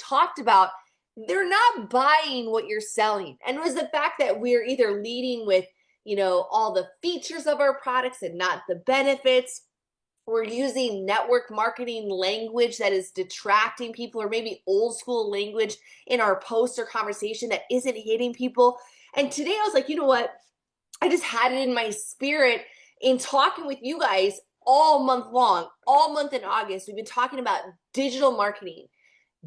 talked about, they're not buying what you're selling. And it was the fact that we're either leading with, all the features of our products and not the benefits. We're using network marketing language that is detracting people, or maybe old school language in our posts or conversation that isn't hitting people. And today I was like, you know what? I just had it in my spirit in talking with you guys all month long, all month in August. We've been talking about digital marketing,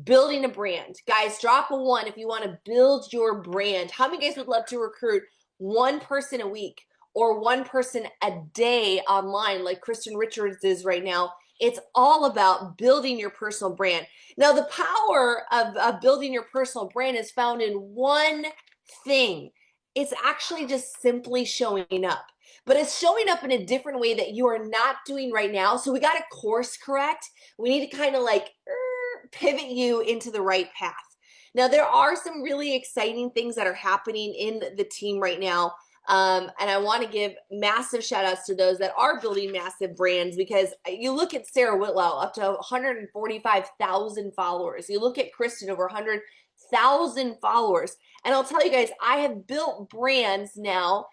building a brand. Guys, drop a one if you want to build your brand. How many guys would love to recruit one person a week or one person a day online like Kristen Richards is right now? It's all about building your personal brand. Now, the power of building your personal brand is found in one thing. It's actually just simply showing up. But it's showing up in a different way that you are not doing right now. So we got to course correct. We need to kind of like pivot you into the right path. Now, there are some really exciting things that are happening in the team right now. And I want to give massive shout outs to those that are building massive brands, because you look at Sarah Whitlow, up to 145,000 followers. You look at Kristen, over 100,000 followers. And I'll tell you guys, I have built brands now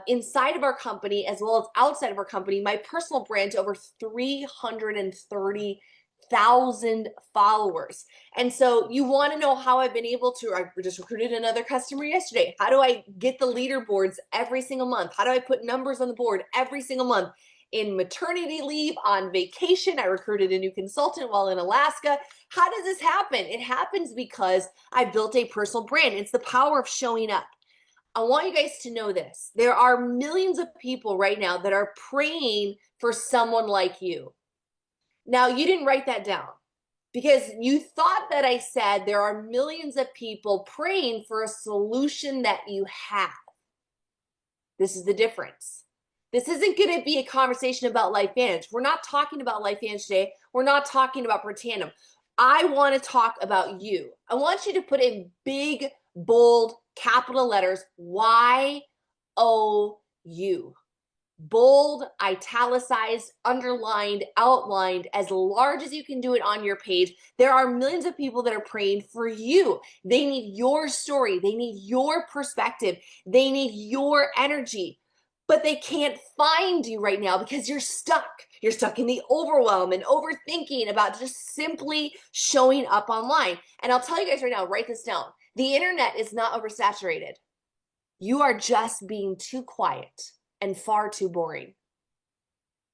inside of our company as well as outside of our company. My personal brand to over 330,000 followers. And so you want to know how I've been able to, I just recruited another customer yesterday. How do I get the leaderboards every single month? How do I put numbers on the board every single month? In maternity leave, on vacation, I recruited a new consultant while in Alaska. How does this happen? It happens because I built a personal brand. It's the power of showing up. I want you guys to know this. There are millions of people right now that are praying for someone like you. Now, you didn't write that down because you thought that I said there are millions of people praying for a solution that you have. This is the difference. This isn't going to be a conversation about LifeVantage. We're not talking about LifeVantage today. We're not talking about Protandim. I want to talk about you. I want you to put in big, bold, capital letters, Y-O-U. Bold, italicized, underlined, outlined, as large as you can do it on your page. There are millions of people that are praying for you. They need your story. They need your perspective. They need your energy. But they can't find you right now because you're stuck. You're stuck in the overwhelm and overthinking about just simply showing up online. And I'll tell you guys right now, write this down. The internet is not oversaturated. You are just being too quiet and far too boring.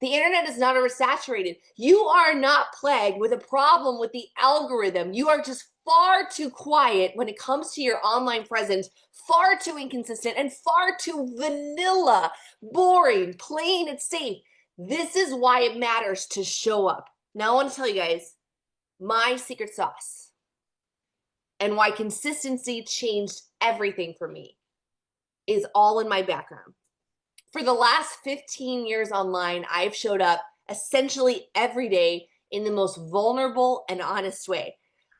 The internet is not oversaturated. You are not plagued with a problem with the algorithm. You are just far too quiet when it comes to your online presence, far too inconsistent, and far too vanilla, boring, playing it safe. This is why it matters to show up. Now I want to tell you guys my secret sauce and why consistency changed everything for me is all in my background. For the last 15 years online, I've showed up essentially every day in the most vulnerable and honest way.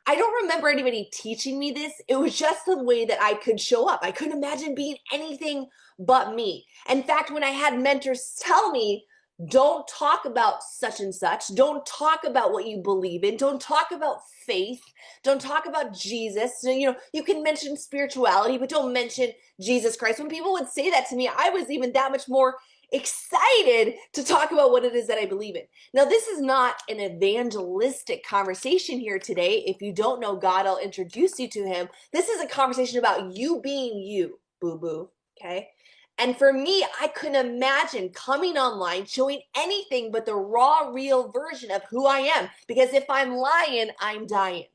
I don't remember anybody teaching me this. It was just the way that I could show up. I couldn't imagine being anything but me. In fact, when I had mentors tell me, don't talk about such and such, don't talk about what you believe in, don't talk about faith, don't talk about Jesus. So, you can mention spirituality, but don't mention Jesus Christ. When people would say that to me, I was even that much more excited to talk about what it is that I believe in. Now, this is not an evangelistic conversation here today. If you don't know God, I'll introduce you to him. This is a conversation about you being you, boo-boo, okay? And for me, I couldn't imagine coming online, showing anything but the raw, real version of who I am. Because if I'm lying, I'm dying.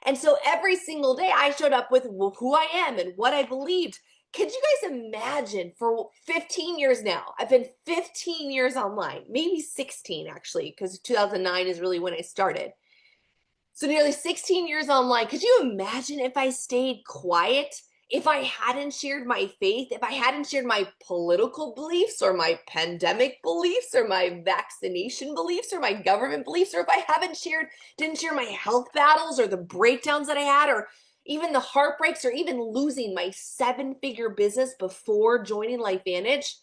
And so every single day I showed up with who I am and what I believed. Could you guys imagine, for 15 years now, I've been 15 years online, maybe 16 actually, because 2009 is really when I started. So nearly 16 years online. Could you imagine if I stayed quiet? If I hadn't shared my faith, if I hadn't shared my political beliefs or my pandemic beliefs or my vaccination beliefs or my government beliefs, or if I didn't share my health battles or the breakdowns that I had, or even the heartbreaks, or even losing my 7-figure business before joining LifeVantage,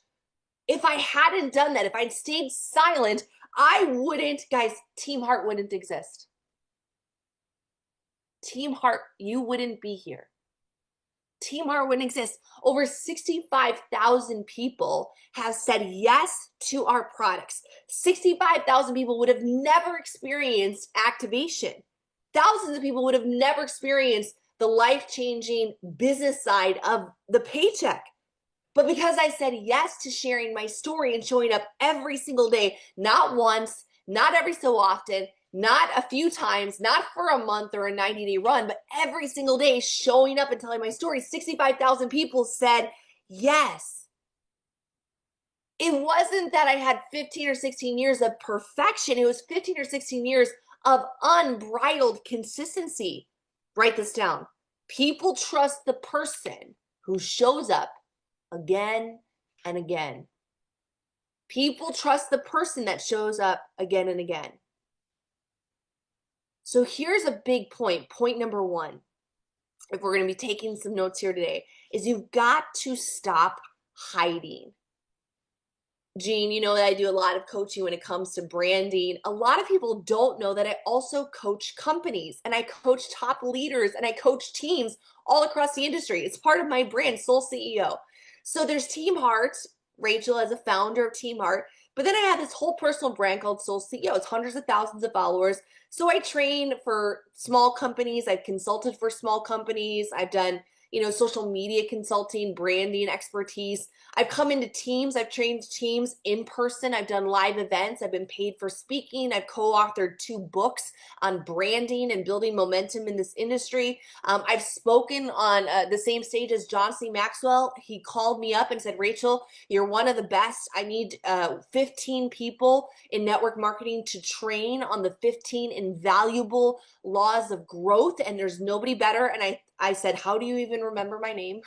if I hadn't done that, if I'd stayed silent, I wouldn't, guys, Team Heart wouldn't exist. Team Heart, you wouldn't be here. Team Heart wouldn't exist. Over 65,000 people have said yes to our products. 65,000 people would have never experienced activation. Thousands of people would have never experienced the life-changing business side of the paycheck. But because I said yes to sharing my story and showing up every single day, not once, not every so often, not a few times, not for a month or a 90-day run, but every single day showing up and telling my story, 65,000 people said yes. It wasn't that I had 15 or 16 years of perfection. It was 15 or 16 years of unbridled consistency. Write this down. People trust the person who shows up again and again. People trust the person that shows up again and again. So here's a big point. Point number one, if we're going to be taking some notes here today, is you've got to stop hiding. Jean, you know that I do a lot of coaching when it comes to branding. A lot of people don't know that I also coach companies and I coach top leaders and I coach teams all across the industry. It's part of my brand, Soul CEO. So there's Team Heart, Rachel as a founder of Team Heart, but then I have this whole personal brand called Soul CEO. It's hundreds of thousands of followers. So I train for small companies. I've consulted for small companies. I've done, social media consulting, branding expertise. I've come into teams. I've trained teams in person. I've done live events. I've been paid for speaking. I've co-authored 2 books on branding and building momentum in this industry. I've spoken on the same stage as John C. Maxwell. He called me up and said, Rachel, you're one of the best. I need 15 people in network marketing to train on the 15 invaluable laws of growth, and there's nobody better. And I said, how do you even remember my name?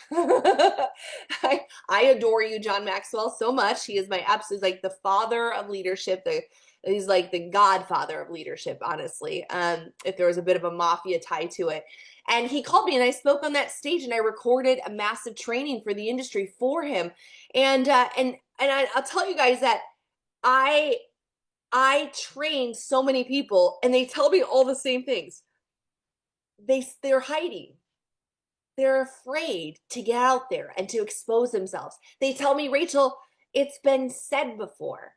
I adore you, John Maxwell, so much. He is my absolute, like the father of leadership. He's like the godfather of leadership, honestly, if there was a bit of a mafia tie to it. And he called me and I spoke on that stage and I recorded a massive training for the industry for him. And I'll tell you guys that I train so many people and they tell me all the same things. They're hiding. They're afraid to get out there and to expose themselves. They tell me, Rachel, it's been said before.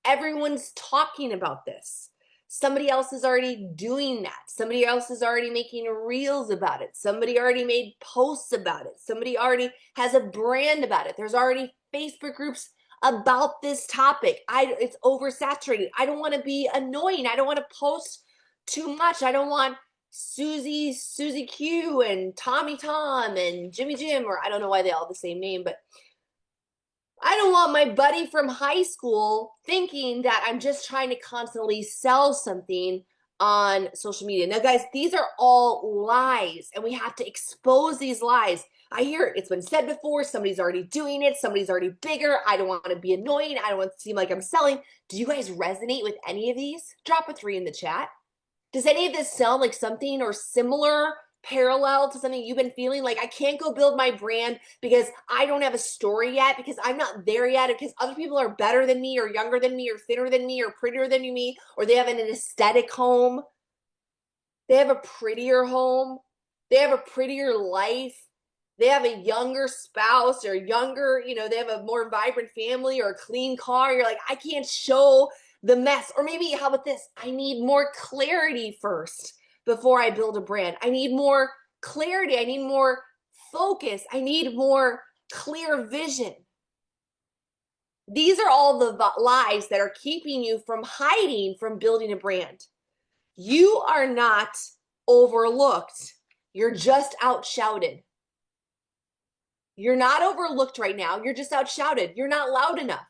Everyone's talking about this. Somebody else is already doing that. Somebody else is already making reels about it. Somebody already made posts about it. Somebody already has a brand about it. There's already Facebook groups about this topic. It's oversaturated. I don't want to be annoying. I don't want to post too much. I don't want Susie Q and Tommy Tom and Jimmy Jim, or I don't know why they all have the same name, but I don't want my buddy from high school thinking that I'm just trying to constantly sell something on social media. Now, guys, these are all lies, and we have to expose these lies. I hear it. It's been said before. Somebody's already doing it. Somebody's already bigger. I don't want to be annoying. I don't want to seem like I'm selling. Do you guys resonate with any of these? Drop a 3 in the chat. Does any of this sound like something or similar, parallel to something you've been feeling? Like, I can't go build my brand because I don't have a story yet, because I'm not there yet, because other people are better than me or younger than me or thinner than me or prettier than me, or they have an aesthetic home. They have a prettier home. They have a prettier life. They have a younger spouse or younger, they have a more vibrant family or a clean car. You're like, I can't show the mess. Or maybe, how about this? I need more clarity first before I build a brand. I need more clarity. I need more focus. I need more clear vision. These are all the lies that are keeping you from hiding from building a brand. You are not overlooked. You're just outshouted. You're not overlooked right now. You're just outshouted. You're not loud enough.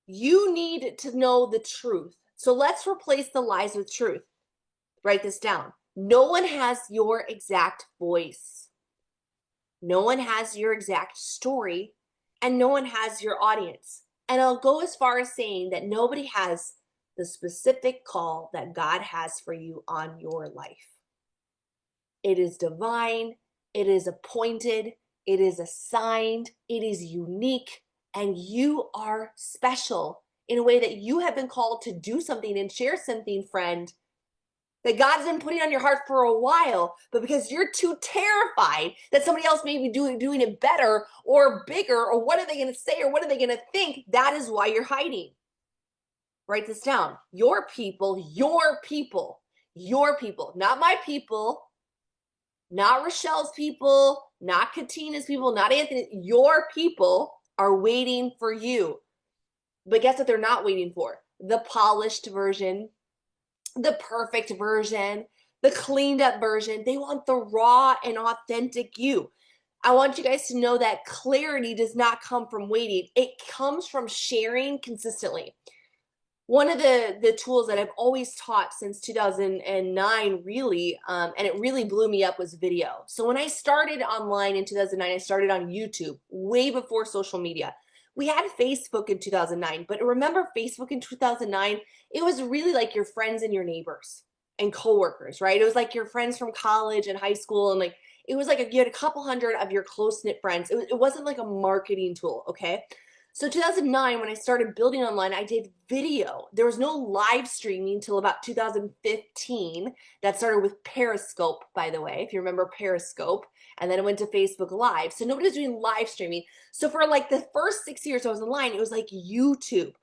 You need to know the truth. So let's replace the lies with truth. Write this down. No one has your exact voice. No one has your exact story, and no one has your audience. And I'll go as far as saying that nobody has the specific call that God has for you on your life. It is divine. It is appointed. It is assigned. It is unique. And you are special in a way that you have been called to do something and share something, friend, that God's been putting on your heart for a while, but because you're too terrified that somebody else may be doing it better or bigger, or what are they going to say, or what are they going to think, that is why you're hiding. Write this down. Your people, not my people, not Rochelle's people, not Katina's people, not Anthony. Your people are waiting for you. But guess what they're not waiting for? The polished version, the perfect version, the cleaned up version. They want the raw and authentic you. I want you guys to know that clarity does not come from waiting. It comes from sharing consistently. One of the tools that I've always taught since 2009, really, and it really blew me up, was video. So when I started online in 2009, I started on YouTube way before social media. We had Facebook in 2009, but remember Facebook in 2009? It was really like your friends and your neighbors and coworkers, right? It was like your friends from college and high school, and like it was like you had a couple hundred of your close-knit friends. It wasn't like a marketing tool, okay? So 2009, when I started building online, I did video. There was no live streaming until about 2015. That started with Periscope, by the way, if you remember Periscope. And then it went to Facebook Live. So nobody was doing live streaming. So for like the first 6 years I was online, it was like YouTube.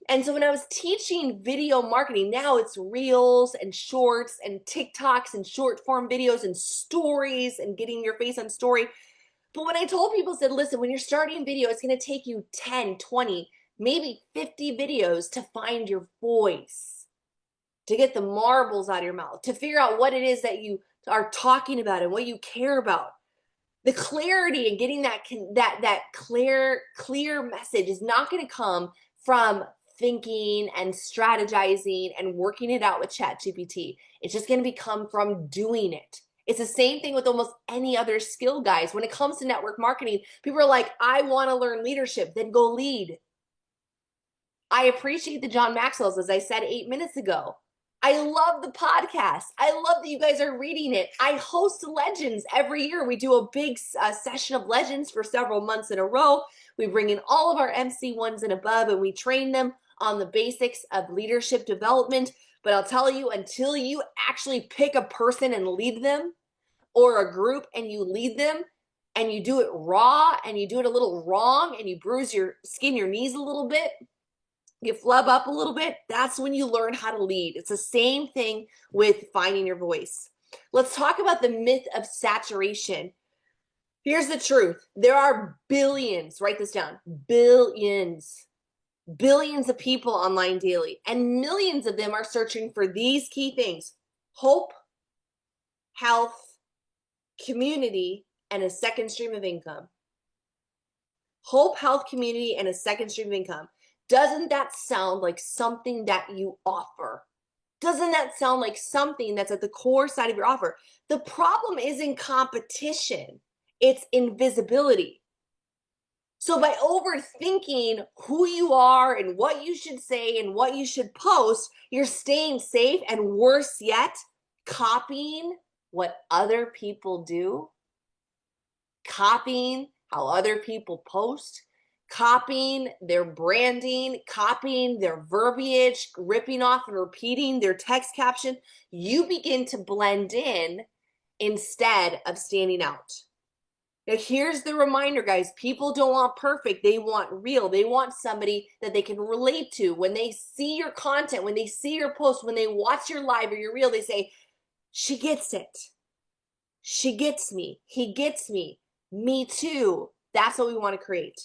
And so when I was teaching video marketing, now it's reels and shorts and TikToks and short form videos and stories and getting your face on story. But when I told people, said, listen, when you're starting video, it's going to take you 10, 20, maybe 50 videos to find your voice, to get the marbles out of your mouth, to figure out what it is that you are talking about and what you care about. The clarity and getting that clear message is not going to come from thinking and strategizing and working it out with ChatGPT. It's just going to become from doing it. It's the same thing with almost any other skill, guys. When it comes to network marketing, people are like, I want to learn leadership, then go lead. I appreciate the John Maxwell's, as I said 8 minutes ago. I love the podcast. I love that you guys are reading it. I host Legends every year. We do a big session of Legends for several months in a row. We bring in all of our MC1s and above, and we train them on the basics of leadership development. But I'll tell you, until you actually pick a person and lead them, or a group, and you lead them, and you do it raw, and you do it a little wrong, and you bruise your skin, your knees a little bit, you flub up a little bit, that's when you learn how to lead. It's the same thing with finding your voice. Let's talk about the myth of saturation. Here's the truth. There are billions, write this down, billions of people online daily, and millions of them are searching for these key things: hope, health, community, and a second stream of income. Hope, health, community, and a second stream of income. Doesn't that sound like something that you offer? Doesn't that sound like something that's at the core side of your offer? The problem isn't competition. It's invisibility. So by overthinking who you are and what you should say and what you should post, you're staying safe, and worse yet, copying what other people do, copying how other people post, copying their branding, copying their verbiage, ripping off and repeating their text caption. You begin to blend in instead of standing out. Now, here's the reminder, guys. People don't want perfect. They want real. They want somebody that they can relate to. When they see your content, when they see your post, when they watch your live or your reel, they say, she gets it. She gets me. He gets me. Me too. That's what we want to create.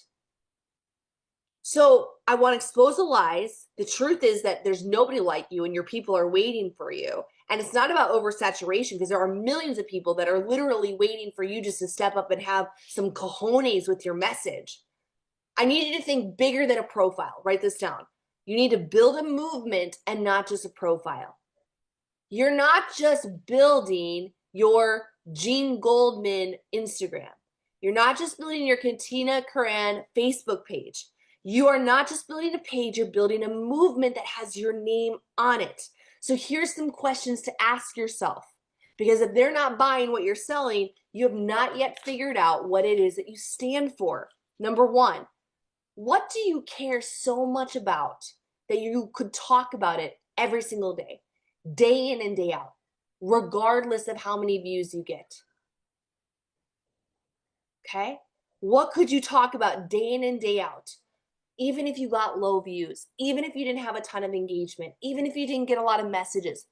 So I want to expose the lies. The truth is that there's nobody like you, and your people are waiting for you. And it's not about oversaturation, because there are millions of people that are literally waiting for you just to step up and have some cojones with your message. I need you to think bigger than a profile. Write this down. You need to build a movement and not just a profile. You're not just building your Jean Goldman Instagram. You're not just building your Katina Karan Facebook page. You are not just building a page, you're building a movement that has your name on it. So here's some questions to ask yourself, because if they're not buying what you're selling, you have not yet figured out what it is that you stand for. Number one, what do you care so much about that you could talk about it every single day, day in and day out? regardless of how many views you get. Okay? What could you talk about day in and day out? Even if you got low views, even if you didn't have a ton of engagement, even if you didn't get a lot of messages,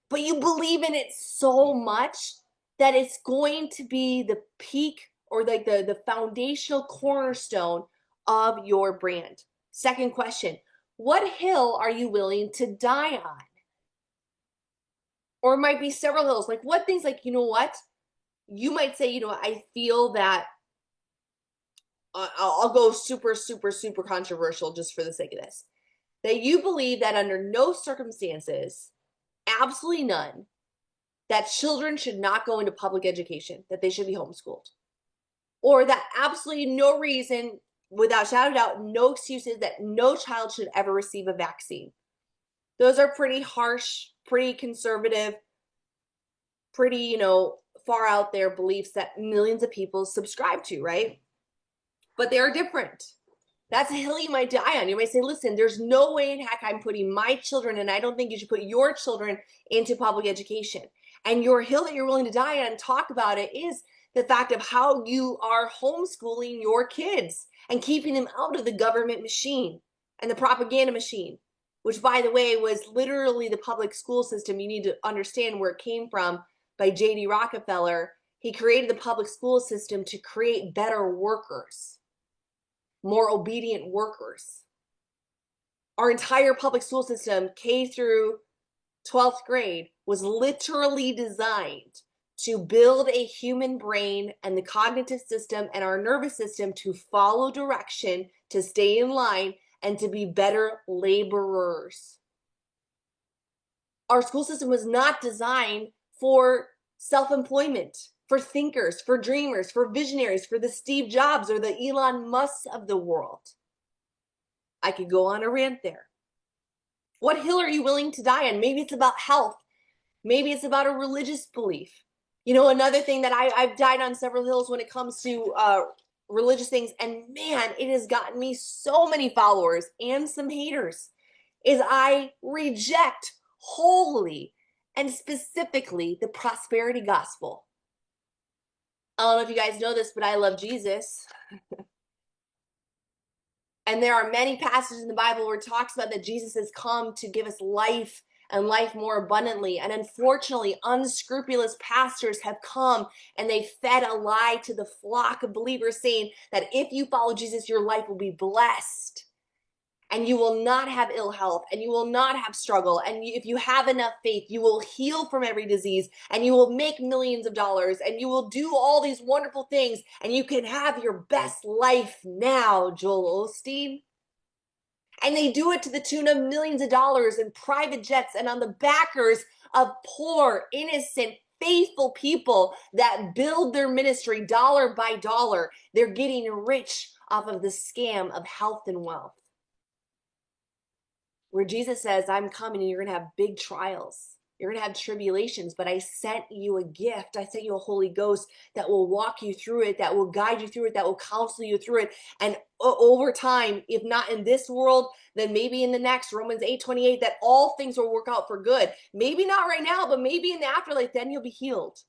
but you believe in it so much that it's going to be the peak or like the foundational cornerstone of your brand. Second question, what hill are you willing to die on? Or it might be several hills. Like what things, like, you know what? You might say, you know, I feel that I'll go super, super, super controversial just for the sake of this. That you believe that under no circumstances, absolutely none, that children should not go into public education, that they should be homeschooled. Or that absolutely no reason, without shadow of doubt, no excuses, that no child should ever receive a vaccine. Those are pretty harsh, pretty conservative, pretty, you know, far out there beliefs that millions of people subscribe to, right? But they are different. That's a hill you might die on. You might say, listen, there's no way in heck I'm putting my children, and I don't think you should put your children into public education. And your hill that you're willing to die on and talk about it is the fact of how you are homeschooling your kids and keeping them out of the government machine and the propaganda machine, which, by the way, was literally the public school system. You need to understand where it came from by J.D. Rockefeller. He created the public school system to create better workers, more obedient workers. Our entire public school system, K through 12th grade, was literally designed to build a human brain and the cognitive system and our nervous system to follow direction, to stay in line, and to be better laborers. Our school system was not designed for self-employment, for thinkers, for dreamers, for visionaries, for the Steve Jobs or the Elon Musks of the world. I could go on a rant there. What hill are you willing to die on? Maybe it's about health. Maybe it's about a religious belief. You know, another thing that I've died on several hills when it comes to religious things, and man, it has gotten me so many followers and some haters, is I reject wholly and specifically the prosperity gospel. I don't know if you guys know this, but I love Jesus. And there are many passages in the Bible where it talks about that Jesus has come to give us life and life more abundantly. And unfortunately, unscrupulous pastors have come and they fed a lie to the flock of believers, saying that if you follow Jesus, your life will be blessed and you will not have ill health and you will not have struggle. And if you have enough faith, you will heal from every disease and you will make millions of dollars and you will do all these wonderful things and you can have your best life now, Joel Osteen. And they do it to the tune of millions of dollars in private jets and on the backers of poor, innocent, faithful people that build their ministry dollar by dollar. They're getting rich off of the scam of health and wealth. Where Jesus says, I'm coming and you're going to have big trials. You're going to have tribulations, but I sent you a gift. I sent you a Holy Ghost that will walk you through it, that will guide you through it, that will counsel you through it. And over time, if not in this world, then maybe in the next, Romans 8:28, that all things will work out for good. Maybe not right now, but maybe in the afterlife, then you'll be healed.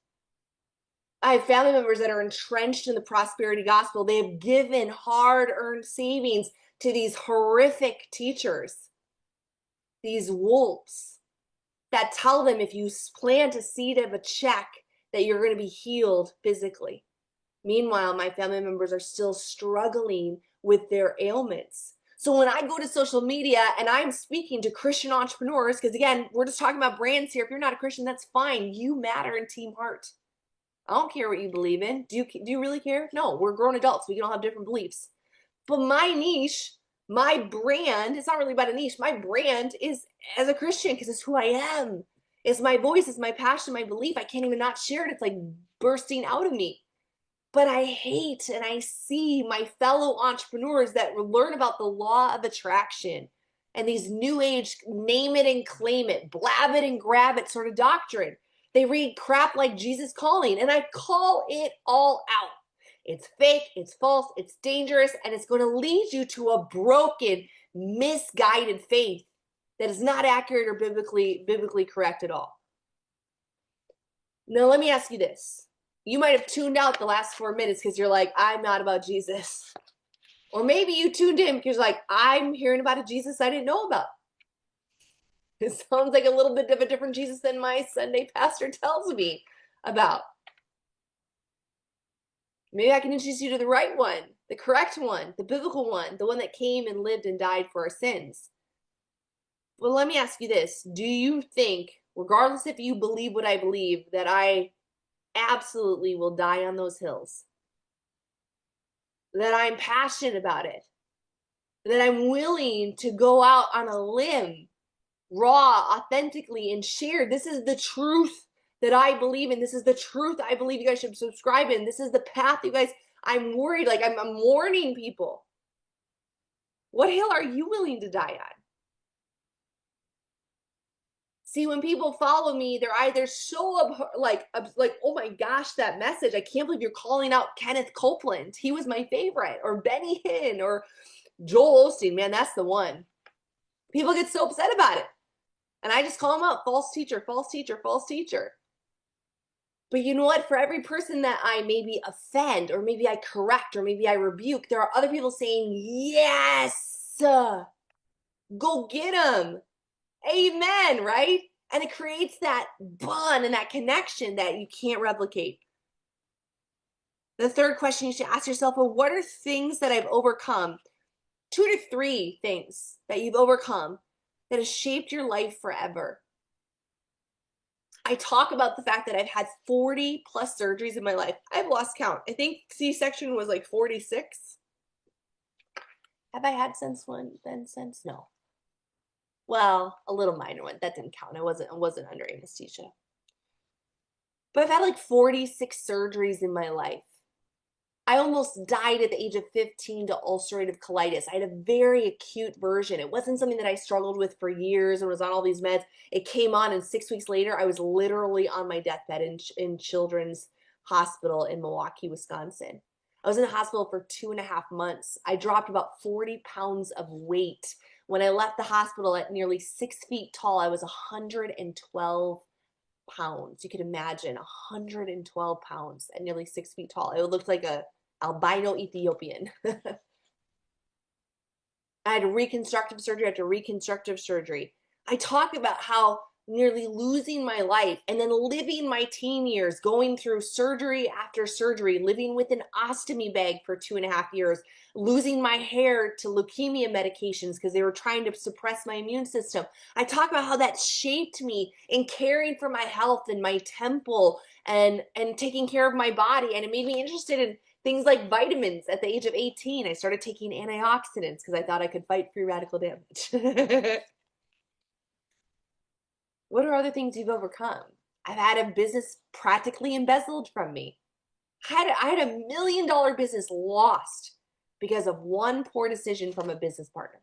I have family members that are entrenched in the prosperity gospel. They have given hard-earned savings to these horrific teachers, these wolves that tell them if you plant a seed of a check that you're going to be healed physically. Meanwhile, my family members are still struggling with their ailments. So when I go to social media and I'm speaking to Christian entrepreneurs, because again, we're just talking about brands here. If you're not a Christian, that's fine. You matter in Team Heart. I don't care what you believe in. Do you really care? No, we're grown adults. We can all have different beliefs. But my niche, my brand, it's not really about a niche. My brand is as a Christian because it's who I am. It's my voice, it's my passion, my belief. I can't even not share it. It's like bursting out of me. But I hate and I see my fellow entrepreneurs that learn about the law of attraction and these new age name it and claim it, blab it and grab it sort of doctrine. They read crap like Jesus Calling, and I call it all out. It's fake, it's false, it's dangerous, and it's going to lead you to a broken, misguided faith that is not accurate or biblically correct at all. Now, let me ask you this. You might have tuned out the last 4 minutes because you're like, I'm not about Jesus. Or maybe you tuned in because you're like, I'm hearing about a Jesus I didn't know about. It sounds like a little bit of a different Jesus than my Sunday pastor tells me about. Maybe I can introduce you to the right one, the correct one, the biblical one, the one that came and lived and died for our sins. Well, let me ask you this. Do you think, regardless if you believe what I believe, that I absolutely will die on those hills? That I'm passionate about it? That I'm willing to go out on a limb, raw, authentically, and share? This is the truth that I believe in. This is the truth I believe you guys should subscribe in. This is the path you guys, I'm worried, like I'm warning people. What hill are you willing to die on? See, when people follow me, they're either so like, oh my gosh, that message. I can't believe you're calling out Kenneth Copeland. He was my favorite. Or Benny Hinn or Joel Osteen. Man, that's the one. People get so upset about it. And I just call them out, false teacher, false teacher, false teacher. But you know what? For every person that I maybe offend, or maybe I correct, or maybe I rebuke, there are other people saying, yes, go get them. Amen, right? And it creates that bond and that connection that you can't replicate. The third question you should ask yourself, well, what are things that I've overcome? 2 to 3 things that you've overcome that has shaped your life forever. I talk about the fact that I've had 40 plus surgeries in my life. I've lost count. I think C-section was like 46. Have I had since one then since? No. Well, a little minor one. That didn't count. I wasn't under anesthesia. But I've had like 46 surgeries in my life. I almost died at the age of 15 to ulcerative colitis. I had a very acute version. It wasn't something that I struggled with for years and was on all these meds. It came on, and 6 weeks later, I was literally on my deathbed in Children's Hospital in Milwaukee, Wisconsin. I was in the hospital for 2.5 months. I dropped about 40 pounds of weight. When I left the hospital at nearly 6 feet tall, I was 112 pounds. You could imagine 112 pounds at nearly 6 feet tall. It looked like a albino Ethiopian. I had reconstructive surgery after reconstructive surgery. I talk about how nearly losing my life and then living my teen years, going through surgery after surgery, living with an ostomy bag for 2.5 years, losing my hair to leukemia medications because they were trying to suppress my immune system. I talk about how that shaped me in caring for my health and my temple and taking care of my body. And it made me interested in things like vitamins. At the age of 18, I started taking antioxidants because I thought I could fight free radical damage. What are other things you've overcome? I've had a business practically embezzled from me. I had a $1 million business lost because of one poor decision from a business partner.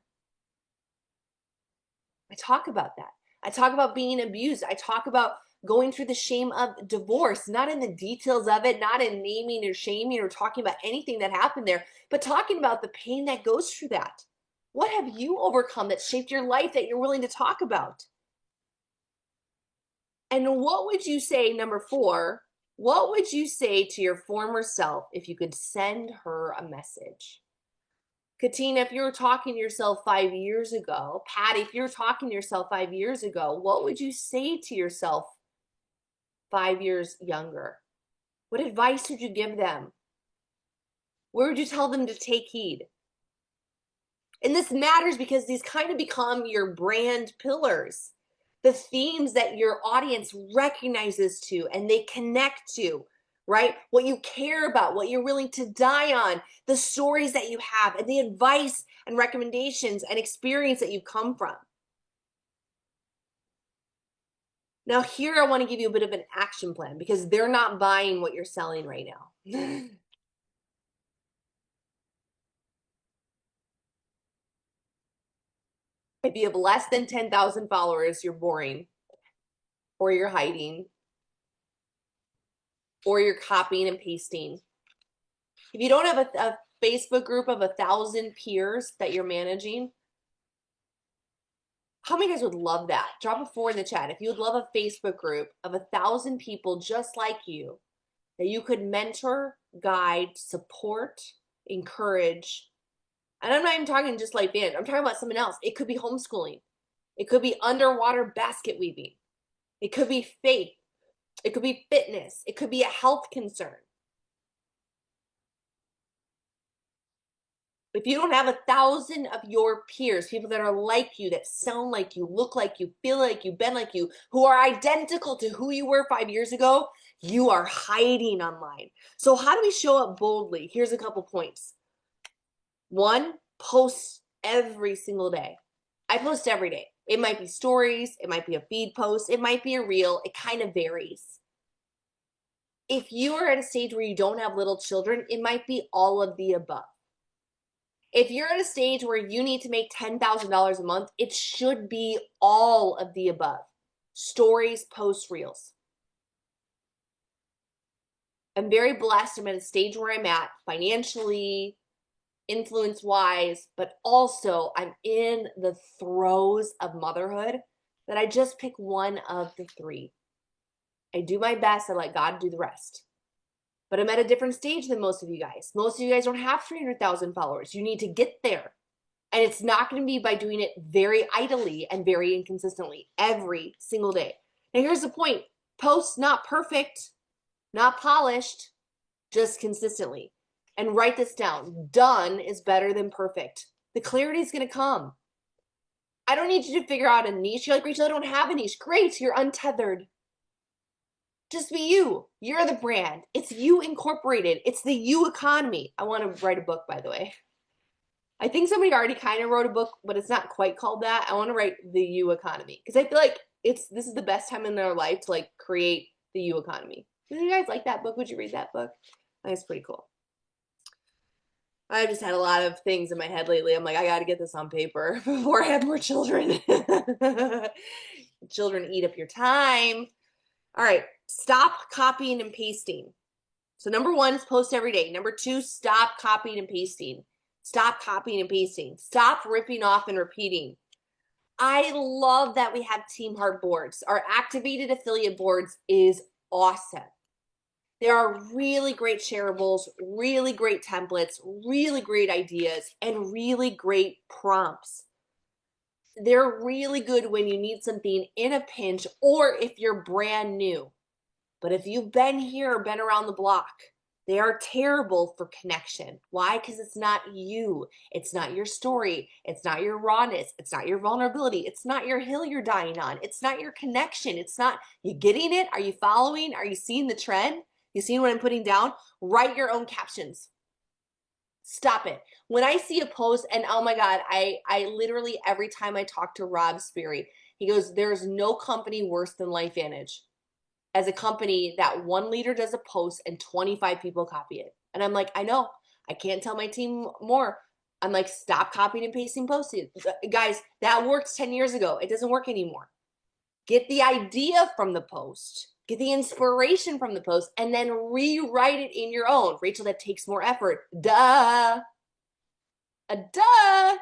I talk about that. I talk about being abused. I talk about going through the shame of divorce, not in the details of it, not in naming or shaming or talking about anything that happened there, but talking about the pain that goes through that. What have you overcome that shaped your life that you're willing to talk about? And what would you say, number 4, what would you say to your former self if you could send her a message? Katina, if you were talking to yourself 5 years ago, Patty, if you were talking to yourself 5 years ago, what would you say to yourself 5 years younger? What advice would you give them? Where would you tell them to take heed? And this matters because these kind of become your brand pillars, the themes that your audience recognizes to and they connect to, right? What you care about, what you're willing to die on, the stories that you have, and the advice and recommendations and experience that you come from. Now, here I want to give you a bit of an action plan because they're not buying what you're selling right now. If you have less than 10,000 followers, you're boring, or you're hiding, or you're copying and pasting. If you don't have a Facebook group of 1,000 peers that you're managing, How many guys would love that? Drop a 4 in the chat. If you would love a Facebook group of 1,000 people just like you, that you could mentor, guide, support, encourage. And I'm not even talking just like band. I'm talking about something else. It could be homeschooling. It could be underwater basket weaving. It could be faith. It could be fitness. It could be a health concern. If you don't have 1,000 of your peers, people that are like you, that sound like you, look like you, feel like you, bend like you, who are identical to who you were 5 years ago, you are hiding online. So how do we show up boldly? Here's a couple points. 1, post every single day. I post every day. It might be stories. It might be a feed post. It might be a reel. It kind of varies. If you are at a stage where you don't have little children, it might be all of the above. If you're at a stage where you need to make $10,000 a month, it should be all of the above. Stories, posts, reels. I'm very blessed. I'm at a stage where I'm at financially, influence-wise, but also I'm in the throes of motherhood that I just pick one of the 3. I do my best. I let God do the rest. But I'm at a different stage than most of you guys. Most of you guys don't have 300,000 followers. You need to get there. And it's not going to be by doing it very idly and very inconsistently every single day. Now here's the point. Post not perfect, not polished, just consistently. And write this down. Done is better than perfect. The clarity is going to come. I don't need you to figure out a niche. You're like, Rachel, I don't have a niche. Great, you're untethered. Just be you. You're the brand. It's you incorporated. It's the you economy. I want to write a book, by the way. I think somebody already kind of wrote a book, but it's not quite called that. I want to write the you economy because I feel like this is the best time in their life to like create the you economy. Do you guys like that book? Would you read that book? I think it's pretty cool. I've just had a lot of things in my head lately. I'm like, I got to get this on paper before I have more children. Children eat up your time. All right, stop copying and pasting. So number 1 is post every day. Number 2, stop copying and pasting. Stop copying and pasting. Stop ripping off and repeating. I love that we have Team Heart boards. Our activated affiliate boards is awesome. There are really great shareables, really great templates, really great ideas, and really great prompts. They're really good when you need something in a pinch or if you're brand new. But if you've been here or been around the block, they are terrible for connection. Why? Because it's not you. It's not your story. It's not your rawness. It's not your vulnerability. It's not your hill you're dying on. It's not your connection. It's not, you getting it? Are you following? Are you seeing the trend? You seeing what I'm putting down? Write your own captions. Stop it. When I see a post, and oh my God, I literally, every time I talk to Rob Sperry, he goes, there's no company worse than LifeVantage as a company that one leader does a post and 25 people copy it. And I'm like, I know, I can't tell my team more. I'm like, stop copying and pasting posts. Guys, that worked 10 years ago. It doesn't work anymore. Get the idea from the post. Get the inspiration from the post and then rewrite it in your own. Rachel, that takes more effort. Duh. Duh.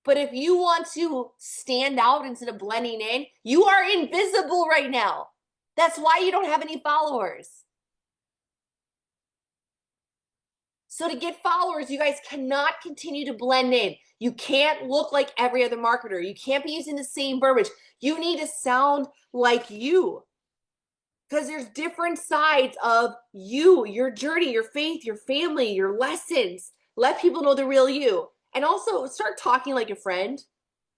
But if you want to stand out instead of blending in, you are invisible right now. That's why you don't have any followers. So to get followers, you guys cannot continue to blend in. You can't look like every other marketer. You can't be using the same verbiage. You need to sound like you. Because there's different sides of you, your journey, your faith, your family, your lessons. Let people know the real you. And also start talking like a friend.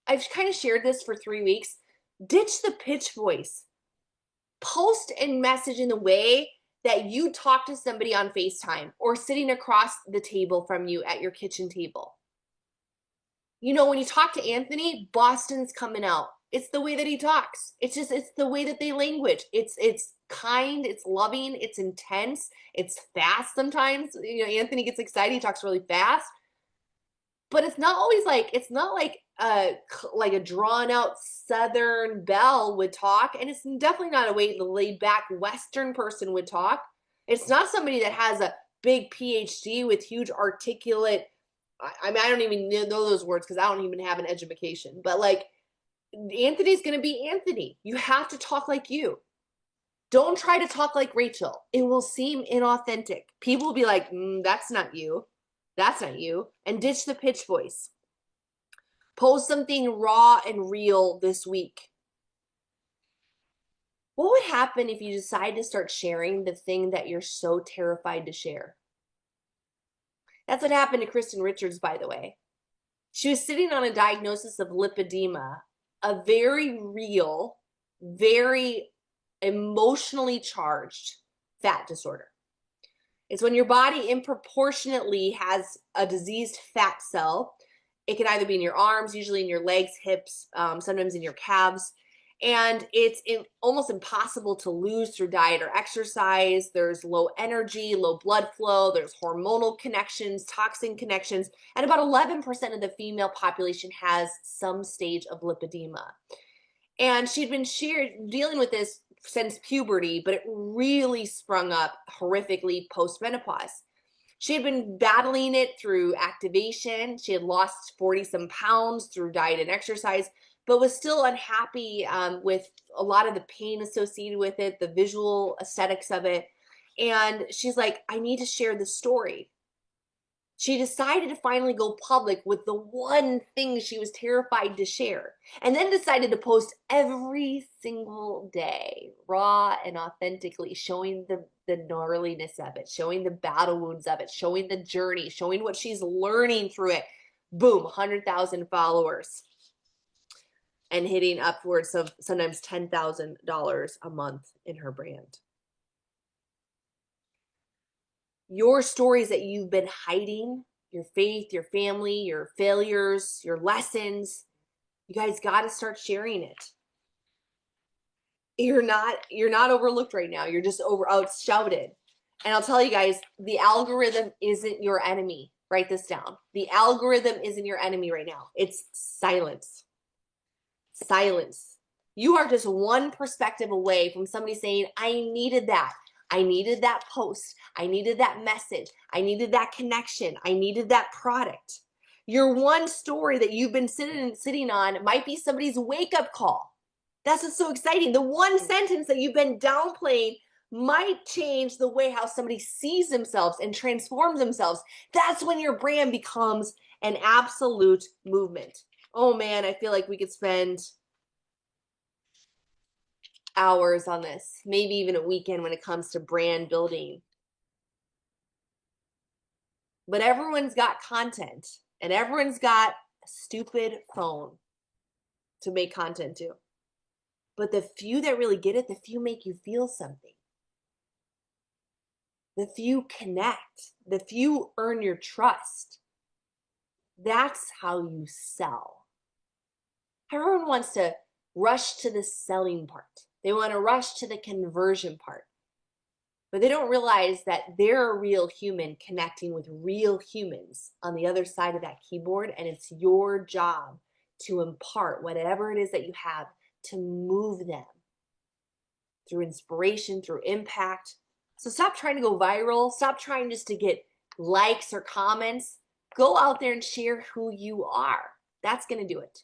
I've kind of shared this for 3 weeks. Ditch the pitch voice. Post and message in the way that you talk to somebody on FaceTime or sitting across the table from you at your kitchen table. You know, when you talk to Anthony, Boston's coming out. It's the way that he talks. It's the way that they language. It's kind, it's loving, it's intense, it's fast sometimes. You know, Anthony gets excited, he talks really fast. But it's not always like, it's not like a drawn out Southern belle would talk. And it's definitely not a way the laid back Western person would talk. It's not somebody that has a big PhD with huge articulate I mean, I don't even know those words because I don't even have an education. But like, Anthony's going to be Anthony. You have to talk like you. Don't try to talk like Rachel. It will seem inauthentic. People will be like, that's not you. That's not you. And ditch the pitch voice. Post something raw and real this week. What would happen if you decide to start sharing the thing that you're so terrified to share? That's what happened to Kristen Richards, by the way. She was sitting on a diagnosis of lipedema, a very real, very emotionally charged fat disorder. It's when your body disproportionately has a diseased fat cell. It can either be in your arms, usually in your legs, hips, sometimes in your calves. And it's almost impossible to lose through diet or exercise. There's low energy, low blood flow. There's hormonal connections, toxin connections. And about 11% of the female population has some stage of lipedema. And she'd been dealing with this since puberty, but it really sprung up horrifically post-menopause. She had been battling it through activation. She had lost 40 some pounds through diet and exercise, but was still unhappy with a lot of the pain associated with it, the visual aesthetics of it. And she's like, I need to share the story. She decided to finally go public with the one thing she was terrified to share, and then decided to post every single day, raw and authentically, showing the gnarliness of it, showing the battle wounds of it, showing the journey, showing what she's learning through it. Boom, 100,000 followers and hitting upwards of sometimes $10,000 a month in her brand. Your stories that you've been hiding, your faith, your family, your failures, your lessons, you guys got to start sharing it. You're not overlooked right now. You're just out shouted. And I'll tell you guys, the algorithm isn't your enemy. Write this down. The algorithm isn't your enemy right now. It's silence. Silence. You are just one perspective away from somebody saying, I needed that. I needed that post. I needed that message. I needed that connection. I needed that product. Your one story that you've been sitting on might be somebody's wake-up call. That's what's so exciting. The one sentence that you've been downplaying might change the way how somebody sees themselves and transforms themselves. That's when your brand becomes an absolute movement. Oh man, I feel like we could spend hours on this, maybe even a weekend when it comes to brand building. But everyone's got content and everyone's got a stupid phone to make content to. But the few that really get it, the few make you feel something. The few connect. The few earn your trust. That's how you sell. Everyone wants to rush to the selling part. They want to rush to the conversion part. But they don't realize that they're a real human connecting with real humans on the other side of that keyboard. And it's your job to impart whatever it is that you have to move them through inspiration, through impact. So stop trying to go viral. Stop trying just to get likes or comments. Go out there and share who you are. That's going to do it.